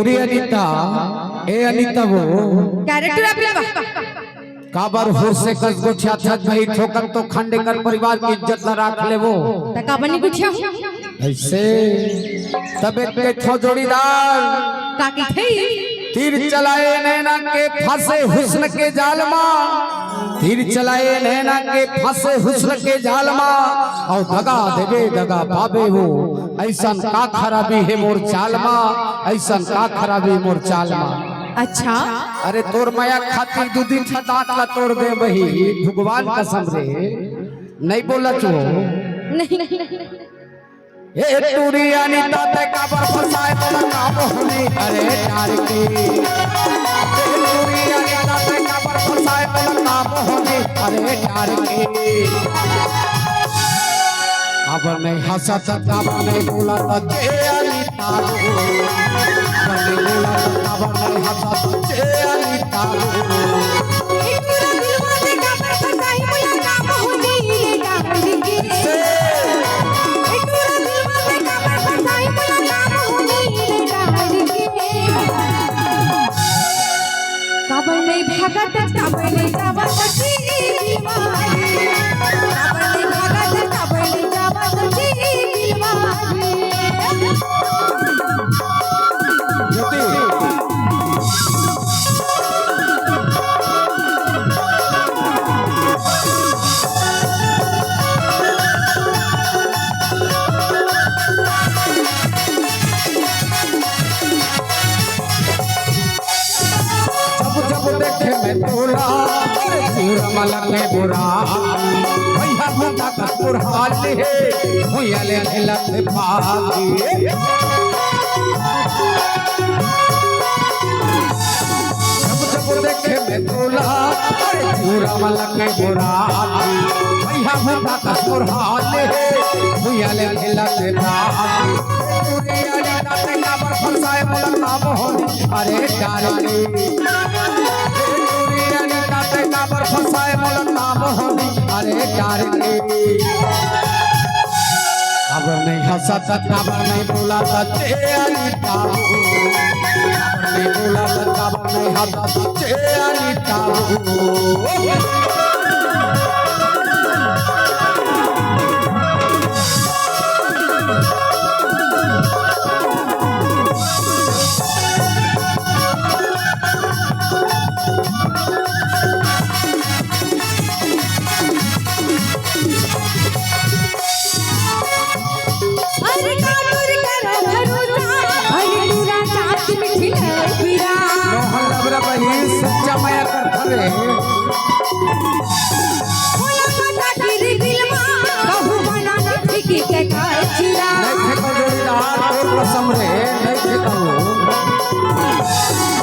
तोरी अनीता ए अनीता वो कैरेक्टर आपला काबर होर से कस गोठिया छत भाई ठोकर तो खांडेकर परिवार की इज्जत न राख ले वो तका बनी गुठिया ऐसे तबे के ठो जोड़ीदार काकी थे तीर चलाए नैना के फंसे हुस्न के जाल में तीर चलाए नैना के फंसे हुस्न के जाल में और दगा देवे दगा पाबे हो ऐसा का खराबी है मोर चाल में ऐसा का खराबी मोर चाल में अच्छा अरे तोर माया खातिर दूधी दांत ला तोड़ दे वही भगवान कसम रे नहीं बोला तू नहीं ए तूरी अनीता ते काबर फसाए तो नाम होनी अरे यार की तूरी अनीता ते काबर फसाए तो नाम होनी अरे यार की काबर नहीं हंसा था काबर नहीं बोला था जे अनीता काबर नहीं बोला था काबर नहीं हंसा था जे अनीता भगत काबले जावा सखी दिलवारी काबले भगत काबले जावा सखी दिलवारी मलक में बुरा भैया मुंडा का पुरहाल है भैया ले लत भागी जब देखे मैं तोला अरे पूरा मलक में बुरा भैया मुंडा का पुरहाल है भैया ले लत भागी पूरे अरे नाते का पर फंसाए मलक नाम होनी अरे डाली काबर फसाए मोला नाम होनी अरे यार के काबर नहीं हंसा था काबर नहीं बोला था जे अनीता काबर नहीं बोला था काबर नहीं हंसा था जे अनीता सच्चा माया करता रे बोला माता गिरी दिलवा कहू बनाना ठिकी के खाए चिरा नहीं थे को जोड़ीदार तोर कसम रे नहीं थे को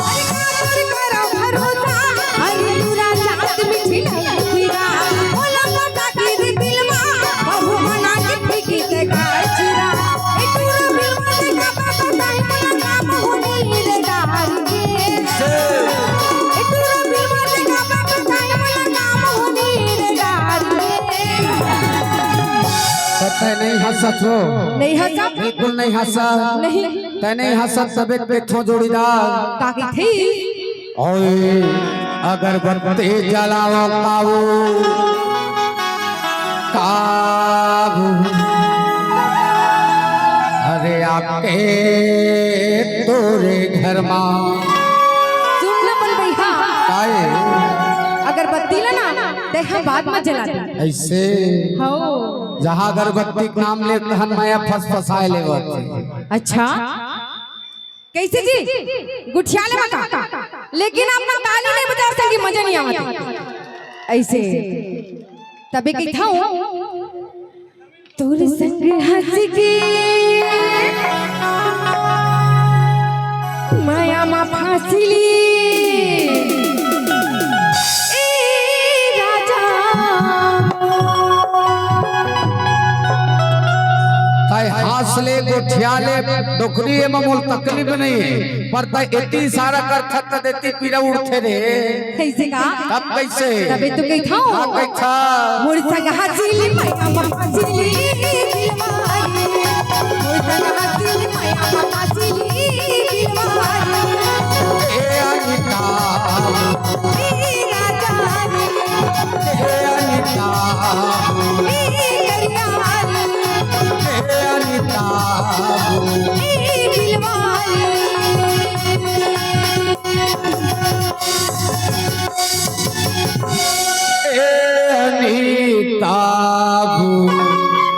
अरे करो भरोसा अरे पूरा जात मिठी लकीरा बोला माता गिरी दिलवा कहू बनाना ठिकी के खाए चिरा ए पूरा दिलवा से का बाबा ताई मला काम होनी रे डार के तै नहीं हंसत हो नहीं हंसा बिल्कुल नहीं हंसा नहीं तै नहीं हंसत तबे बैठो जोड़ीदार काकी थी ओए अगरबत्ती जलाओ काबू अरे आके तोरे घर मां सुन ले बल भैया काए अगरबत्ती लेना ते हम बाद में जला दे ऐसे हो जहाँ अगरबत्ती के नाम ले तहन माया फसफसाए ले अच्छा कैसे जी गुठिया ले मका लेकिन आप ना ताली नहीं बजा सकी मजा नहीं आवत ऐसे तबे की था तोर संग हंस के माया मा फांसली हासले गोठियाले डोकरी में मोल तकलीफ नहीं है पर त इतनी सारा कर थक देती पीड़ा उठे रे कैसे का तब कैसे तबे तो कही था कैसा मोर संग हंसली माया मा फांसली दिलवारी मोर संग हंसली माया मा फांसली दिलवारी रे